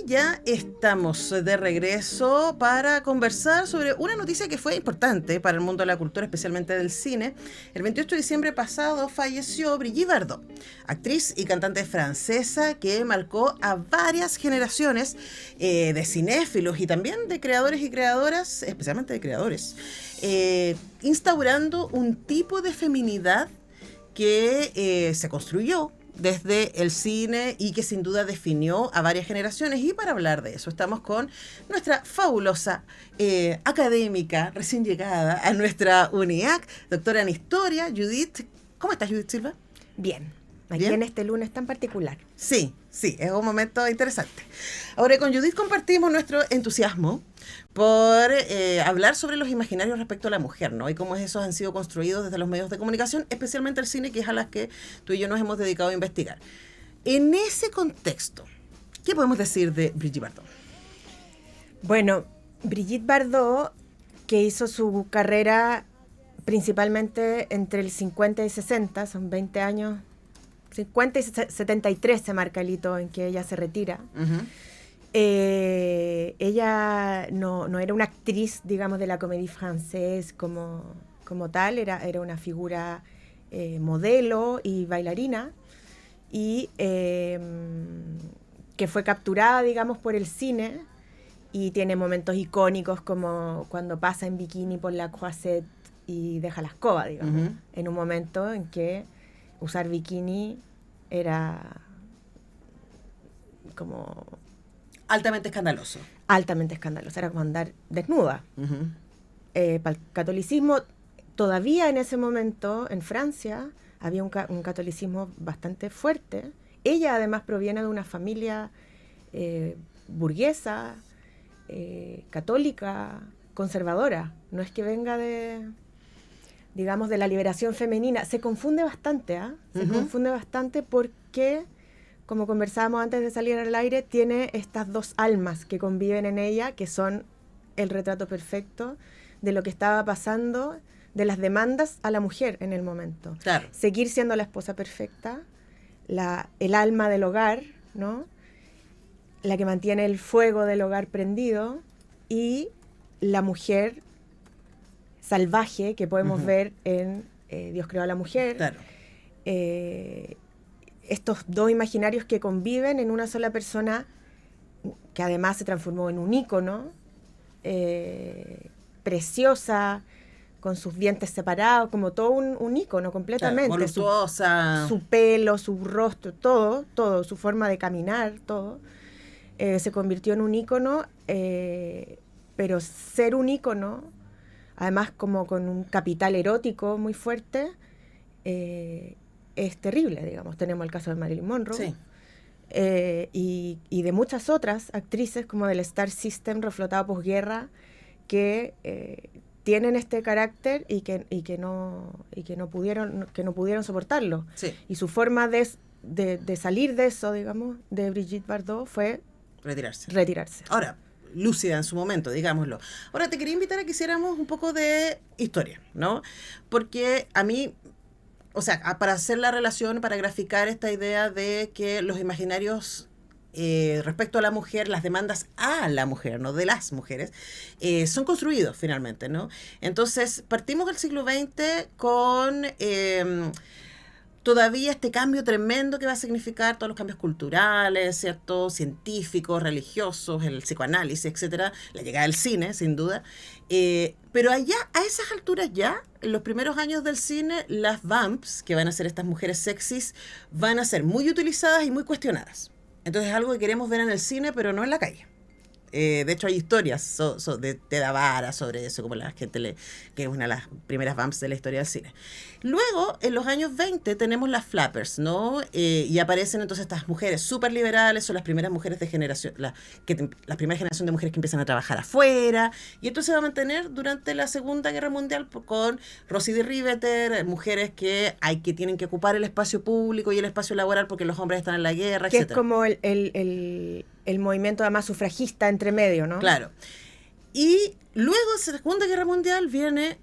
ya estamos de regreso para conversar sobre una noticia que fue importante para el mundo de la cultura, especialmente del cine. El 28 de diciembre pasado falleció Brigitte Bardot, actriz y cantante francesa que marcó a varias generaciones de cinéfilos y también de creadores y creadoras, especialmente de creadores, instaurando un tipo de feminidad que se construyó desde el cine y que sin duda definió a varias generaciones. Y para hablar de eso estamos con nuestra fabulosa académica recién llegada a nuestra UNIAC, doctora en Historia, Judith. ¿Cómo estás, Judith Silva? Bien, aquí ¿Bien? en este lunes tan particular. Sí, es un momento interesante. Ahora, con Judith compartimos nuestro entusiasmo por hablar sobre los imaginarios respecto a la mujer, ¿no? Y cómo esos han sido construidos desde los medios de comunicación, especialmente el cine, que es a las que tú y yo nos hemos dedicado a investigar. En ese contexto, ¿qué podemos decir de Brigitte Bardot? Bueno, Brigitte Bardot, que hizo su carrera principalmente entre el 50 y 60, son 20 años, 50 y 73 se marca el hito en que ella se retira. Uh-huh. Ella no era una actriz, digamos, de la comédie française como tal, era una figura modelo y bailarina, y que fue capturada, digamos, por el cine, y tiene momentos icónicos como cuando pasa en bikini por la Croisette y deja la escoba, digamos, uh-huh, en un momento en que usar bikini era como altamente escandaloso. Altamente escandaloso, era como andar desnuda. Uh-huh. Para el catolicismo, todavía en ese momento, en Francia, había un catolicismo bastante fuerte. Ella además proviene de una familia burguesa, católica, conservadora. No es que venga de, digamos, de la liberación femenina. Se confunde bastante, ¿eh? Se Uh-huh. confunde bastante porque, como conversábamos antes de salir al aire, tiene estas dos almas que conviven en ella, que son el retrato perfecto de lo que estaba pasando, de las demandas a la mujer en el momento. Claro. Seguir siendo la esposa perfecta, el alma del hogar, ¿no? La que mantiene el fuego del hogar prendido, y la mujer salvaje que podemos uh-huh. ver en Dios creó a la mujer. Claro. Estos dos imaginarios que conviven en una sola persona, que además se transformó en un ícono, preciosa, con sus dientes separados, como todo un ícono completamente. Claro, voluptuosa. Su pelo, su rostro, todo, su forma de caminar, todo, se convirtió en un ícono, pero ser un ícono, además como con un capital erótico muy fuerte, es terrible, digamos. Tenemos el caso de Marilyn Monroe, Sí. y de muchas otras actrices como del Star System reflotado posguerra que tienen este carácter y que no pudieron soportarlo. Sí. Y su forma de salir de eso, digamos, de Brigitte Bardot fue retirarse. Ahora, lúcida en su momento, digámoslo. Ahora te quería invitar a que hiciéramos un poco de historia, ¿no? Porque a mí, o sea, para hacer la relación, para graficar esta idea de que los imaginarios respecto a la mujer, las demandas a la mujer, no de las mujeres, son construidos finalmente, ¿no? Entonces, partimos del siglo XX con todavía este cambio tremendo que va a significar todos los cambios culturales, ¿cierto? Científicos, religiosos, el psicoanálisis, etcétera, la llegada del cine, sin duda. Pero allá, a esas alturas ya, en los primeros años del cine, las vamps, que van a ser estas mujeres sexys, van a ser muy utilizadas y muy cuestionadas. Entonces es algo que queremos ver en el cine, pero no en la calle. De hecho, hay historias de Davara sobre eso, como la gente que es una de las primeras vamps de la historia del cine. Luego, en los años 20, tenemos las flappers, ¿no? Y aparecen entonces estas mujeres súper liberales, son las primeras mujeres de generación, la primera generación de mujeres que empiezan a trabajar afuera, y esto se va a mantener durante la Segunda Guerra Mundial con Rosie Riveter, mujeres que tienen que ocupar el espacio público y el espacio laboral porque los hombres están en la guerra, que etc. Es como el movimiento además sufragista entre medio, ¿no? Claro. Y luego de la Segunda Guerra Mundial viene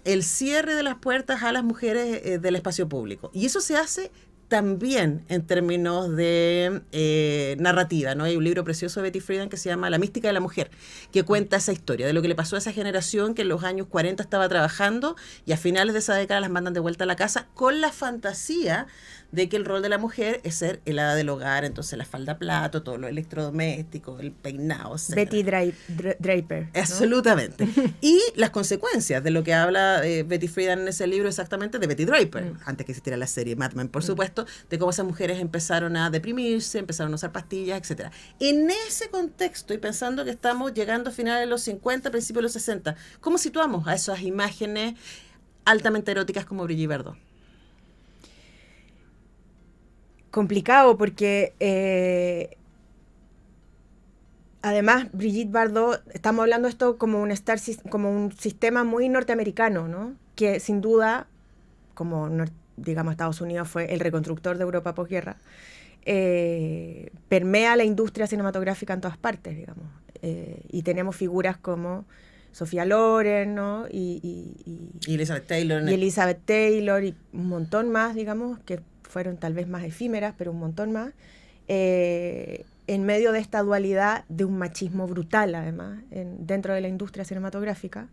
el cierre de las puertas a las mujeres del espacio público. Y eso se hace también en términos de narrativa, ¿no? Hay un libro precioso de Betty Friedan que se llama La mística de la mujer, que cuenta esa historia de lo que le pasó a esa generación que en los años 40 estaba trabajando y a finales de esa década las mandan de vuelta a la casa con la fantasía de que el rol de la mujer es ser el hada del hogar, entonces la falda plato, todo lo electrodoméstico, el peinado, etc. Betty Draper, ¿no? Absolutamente. Y las consecuencias de lo que habla Betty Friedan en ese libro exactamente de Betty Draper, antes que existiera la serie Mad Men, por supuesto, de cómo esas mujeres empezaron a deprimirse, empezaron a usar pastillas, etc. En ese contexto, y pensando que estamos llegando a finales de los 50, principios de los 60, ¿cómo situamos a esas imágenes altamente eróticas como Brigitte Bardot? Complicado porque además Brigitte Bardot, estamos hablando de esto como un sistema muy norteamericano, ¿no? Que sin duda, como digamos Estados Unidos fue el reconstructor de Europa posguerra, permea la industria cinematográfica en todas partes, digamos. Y tenemos figuras como Sofía Loren, ¿no? Y Elizabeth Taylor. Y Elizabeth Taylor y un montón más, digamos, que fueron tal vez más efímeras, pero un montón más, en medio de esta dualidad de un machismo brutal, además, dentro de la industria cinematográfica,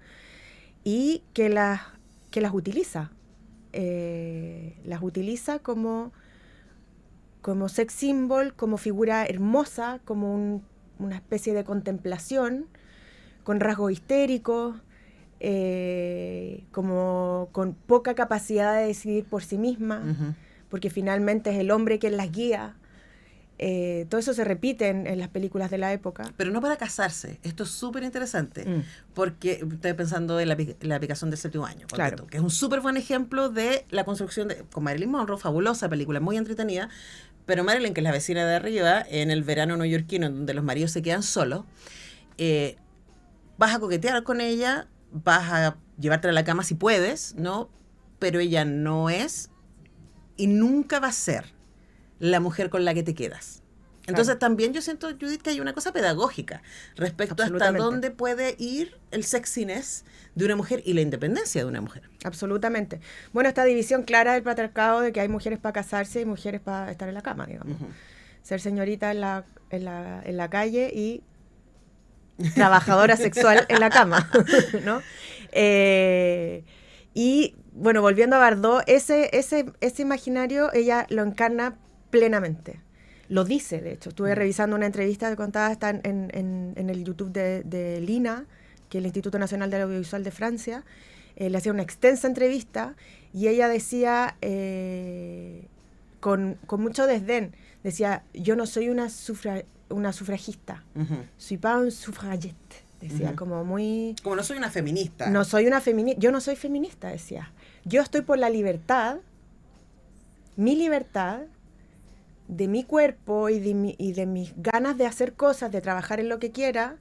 y que las utiliza. Las utiliza como sex symbol, como figura hermosa, como una especie de contemplación, con rasgos histéricos, como con poca capacidad de decidir por sí misma, porque finalmente es el hombre quien las guía. Todo eso se repite en las películas de la época. Pero no para casarse. Esto es súper interesante, porque estoy pensando en la aplicación del séptimo año, claro, que es un súper buen ejemplo de la construcción con Marilyn Monroe, fabulosa película, muy entretenida, pero Marilyn, que es la vecina de arriba, en el verano neoyorquino, en donde los maridos se quedan solos, vas a coquetear con ella, vas a llevártela a la cama si puedes, ¿no? Pero ella no es y nunca va a ser la mujer con la que te quedas. Entonces también yo siento, Judith, que hay una cosa pedagógica respecto a hasta dónde puede ir el sexiness de una mujer y la independencia de una mujer. Absolutamente. Bueno, esta división clara del patriarcado de que hay mujeres para casarse y mujeres para estar en la cama, digamos. Ser señorita en la calle y trabajadora sexual en la cama, ¿no? Y bueno, volviendo a Bardot, ese imaginario ella lo encarna plenamente. Lo dice, de hecho. Estuve revisando una entrevista que contaba, está en el YouTube de l'INA, que es el Instituto Nacional del Audiovisual de Francia. Le hacía una extensa entrevista y ella decía, con mucho desdén, decía, yo no soy una sufragista, soy pas un suffragette, decía, como muy... Como no soy una feminista. No soy una feminista, yo no soy feminista, decía. Yo estoy por la libertad, mi libertad, de mi cuerpo y de mis ganas de hacer cosas, de trabajar en lo que quiera.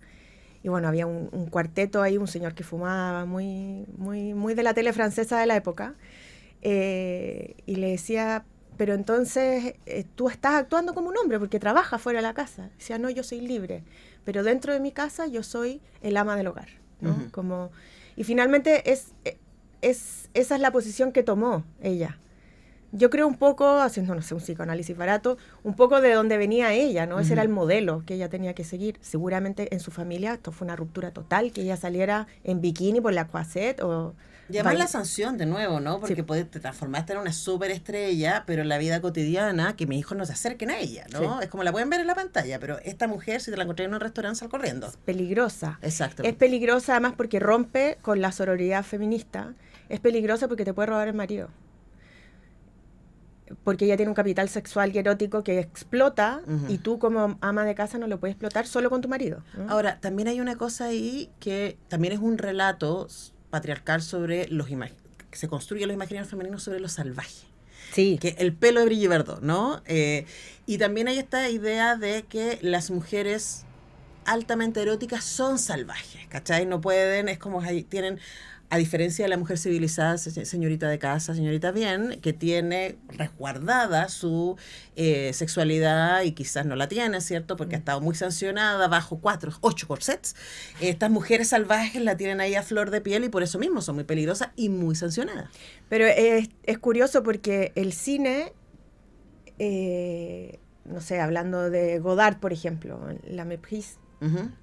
Y bueno, había un cuarteto ahí, un señor que fumaba, muy, muy, muy de la tele francesa de la época, y le decía, pero entonces tú estás actuando como un hombre porque trabajas fuera de la casa. Decía, no, yo soy libre, pero dentro de mi casa yo soy el ama del hogar, ¿no? Y finalmente esa es la posición que tomó ella. Yo creo un poco, haciendo, no sé, un psicoanálisis barato, un poco de dónde venía ella, ¿no? Ese era el modelo que ella tenía que seguir. Seguramente en su familia esto fue una ruptura total, que ella saliera en bikini por la Croisette o... Y además la sanción, de nuevo, ¿no? Porque te transformaste en una superestrella, pero en la vida cotidiana, que mis hijos no se acerquen a ella, ¿no? Sí. Es como la pueden ver en la pantalla, pero esta mujer, si te la encontré en un restaurante, sal corriendo. Es peligrosa. Exacto. Es peligrosa además porque rompe con la sororidad feminista. Es peligrosa porque te puede robar el marido. Porque ella tiene un capital sexual y erótico que explota, y tú como ama de casa no lo puedes explotar solo con tu marido, ¿no? Ahora, también hay una cosa ahí que también es un relato patriarcal sobre que se construyen los imaginarios femeninos sobre lo salvaje. Sí. Que el pelo de Brigitte Bardot, ¿no? Y también hay esta idea de que las mujeres altamente eróticas son salvajes, ¿cachai? No pueden, es como tienen... A diferencia de la mujer civilizada, señorita de casa, señorita bien, que tiene resguardada su sexualidad y quizás no la tiene, ¿cierto? Porque ha estado muy sancionada bajo 8 corsets. Estas mujeres salvajes la tienen ahí a flor de piel y por eso mismo son muy peligrosas y muy sancionadas. Pero es curioso porque el cine no sé, hablando de Godard, por ejemplo, La Méprise,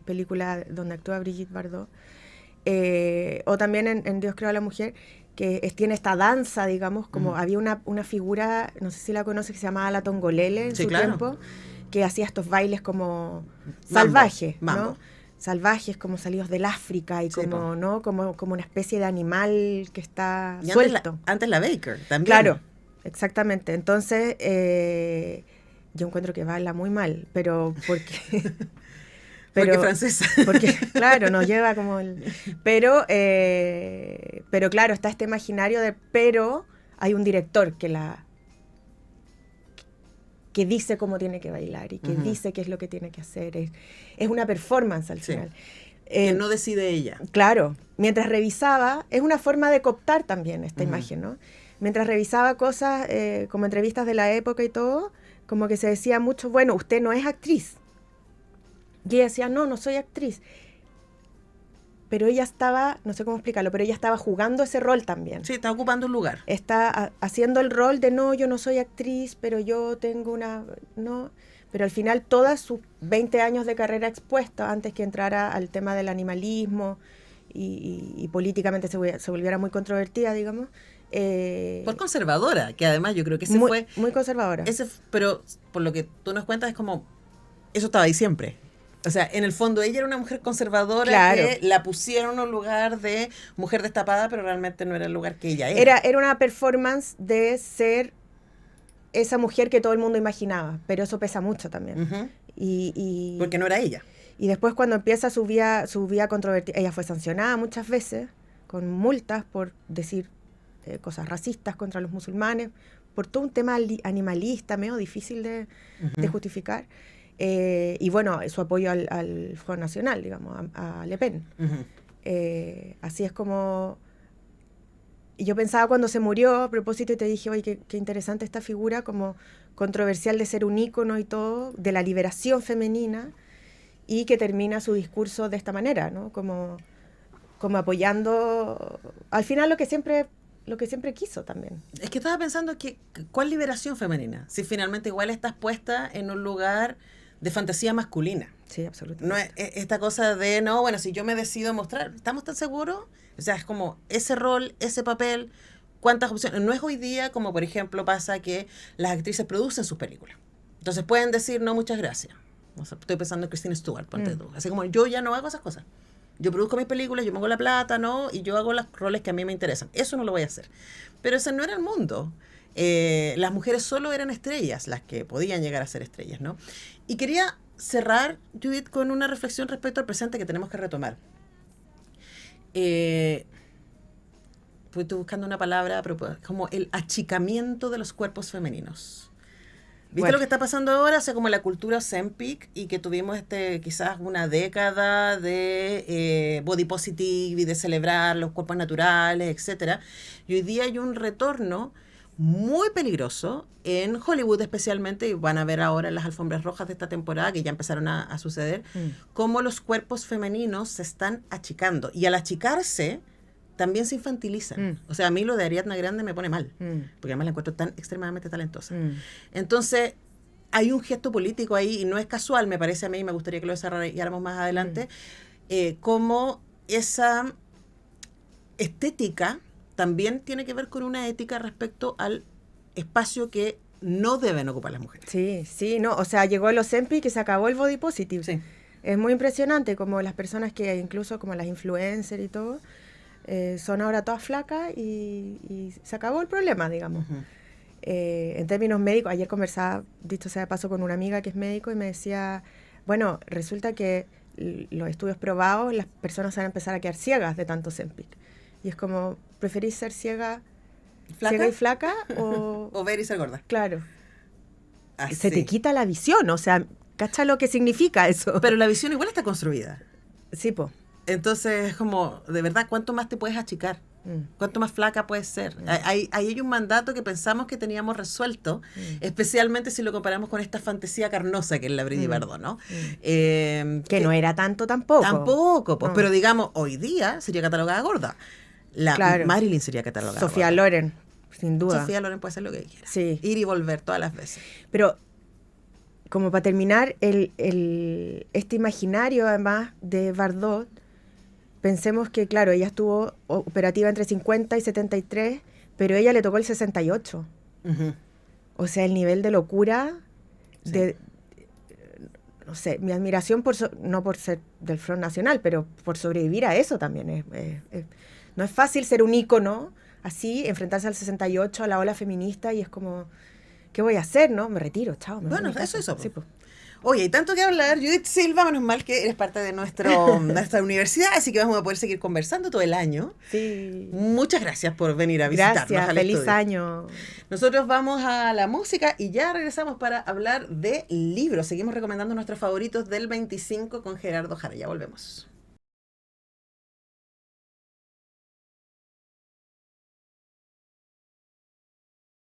película donde actúa Brigitte Bardot, o también en Dios creó a la mujer, que tiene esta danza, digamos, como había una figura, no sé si la conoces, que se llamaba la Tongolele en su tiempo, que hacía estos bailes como salvajes, ¿no? Salvajes, como salidos del África y como, ¿no? Como una especie de animal que está suelto. Antes la Baker también. Claro, exactamente. Entonces, yo encuentro que baila muy mal, pero porque... porque francesa. Porque, claro, nos lleva como el... Pero claro, está este imaginario pero hay un director que dice cómo tiene que bailar y que dice qué es lo que tiene que hacer. Es una performance al final. Que no decide ella. Claro. Mientras revisaba, es una forma de cooptar también esta imagen, ¿no? Mientras revisaba cosas como entrevistas de la época y todo, como que se decía mucho, bueno, usted no es actriz. Y ella decía, no soy actriz. Pero ella estaba, no sé cómo explicarlo, pero ella estaba jugando ese rol también. Sí, está ocupando un lugar. Está haciendo el rol de, no, yo no soy actriz, pero yo tengo una... no. Pero al final, todos sus 20 años de carrera expuesta, antes que entrara al tema del animalismo y políticamente se volviera muy controvertida, digamos. Por conservadora, que además yo creo que fue... Muy conservadora. Pero por lo que tú nos cuentas, es como... Eso estaba ahí siempre. O sea, en el fondo ella era una mujer conservadora que la pusieron en un lugar de mujer destapada, pero realmente no era el lugar que ella era. Era una performance de ser esa mujer que todo el mundo imaginaba, pero eso pesa mucho también. Porque no era ella. Y después cuando empieza su vía controvertida, ella fue sancionada muchas veces con multas por decir cosas racistas contra los musulmanes, por todo un tema animalista, medio difícil de justificar. Y bueno, su apoyo al Front Nacional, digamos, a Le Pen. Así es como... Y yo pensaba cuando se murió, a propósito, y te dije, oye, qué interesante esta figura, como controversial de ser un ícono y todo, de la liberación femenina, y que termina su discurso de esta manera, ¿no? Como apoyando, al final, lo que siempre quiso también. Es que estaba pensando ¿cuál liberación femenina? Si finalmente igual estás puesta en un lugar de fantasía masculina. Sí, absolutamente. No es esta cosa de, no, bueno, si yo me decido mostrar, ¿estamos tan seguros? O sea, es como ese rol, ese papel, ¿cuántas opciones? No es hoy día como, por ejemplo, pasa que las actrices producen sus películas. Entonces pueden decir, no, muchas gracias. O sea, estoy pensando en Kristen Stewart, ponte tú. Así como, yo ya no hago esas cosas. Yo produzco mis películas, yo pongo la plata, ¿no? Y yo hago los roles que a mí me interesan. Eso no lo voy a hacer. Pero ese no era el mundo. Las mujeres solo eran estrellas, las que podían llegar a ser estrellas, ¿no? Y quería cerrar, Judith, con una reflexión respecto al presente que tenemos que retomar. Pues estoy buscando una palabra, pero como el achicamiento de los cuerpos femeninos. ¿Viste lo que está pasando ahora? O sea, como la cultura Ozempic, y que tuvimos quizás una década de body positive y de celebrar los cuerpos naturales, etcétera. Y hoy día hay un retorno muy peligroso en Hollywood especialmente, y van a ver ahora en las alfombras rojas de esta temporada, que ya empezaron a suceder, cómo los cuerpos femeninos se están achicando. Y al achicarse, también se infantilizan. O sea, a mí lo de Ariadna Grande me pone mal, porque además la encuentro tan extremadamente talentosa. Entonces, hay un gesto político ahí, y no es casual, me parece a mí, y me gustaría que lo desarrolláramos más adelante, cómo esa estética también tiene que ver con una ética respecto al espacio que no deben ocupar las mujeres. Sí, no, o sea, llegó el Ozempic y se acabó el body positive. Sí. Es muy impresionante como las personas que, incluso como las influencers y todo, son ahora todas flacas y se acabó el problema, digamos. En términos médicos, ayer conversaba, dicho sea de paso, con una amiga que es médico y me decía, bueno, resulta que los estudios probados, las personas van a empezar a quedar ciegas de tanto Ozempic. Y es como, ¿preferís ser ciega y flaca o ver y ser gorda? Claro. Así. Se te quita la visión, o sea, ¿cacha lo que significa eso? Pero la visión igual está construida. Sí, po. Entonces, es como, de verdad, ¿cuánto más te puedes achicar? ¿Cuánto más flaca puedes ser? Ahí hay un mandato que pensamos que teníamos resuelto, especialmente si lo comparamos con esta fantasía carnosa que es la Brigitte Bardot, ¿no? Que no era tanto tampoco. Tampoco, pues, pero digamos, hoy día sería catalogada gorda. Marilyn sería catalogada Sofía gorda. Loren. sin duda. Sofía Loren puede hacer lo que quiera. Sí. Ir y volver todas las veces. Pero, como para terminar, este imaginario, además, de Bardot, pensemos que, claro, ella estuvo operativa entre 50 y 73, pero ella le tocó el 68. Ujú. O sea, el nivel de locura, Sí. no sé, mi admiración no por ser del Front Nacional, pero por sobrevivir a eso también. No es fácil ser un ícono así, enfrentarse al 68, a la ola feminista, y es como, ¿qué voy a hacer, no? Me retiro, chao. Me voy a Bueno, mi casa. eso. Sí, pues. Oye, hay tanto que hablar. Judith Silva, menos mal que eres parte de nuestra universidad, así que vamos a poder seguir conversando todo el año. Sí. Muchas gracias por venir a visitarnos Gracias, al feliz estudio. año. Nosotros vamos a la música y ya regresamos para hablar de libros. Seguimos recomendando nuestros favoritos del 25 con Gerardo Jara. Ya volvemos.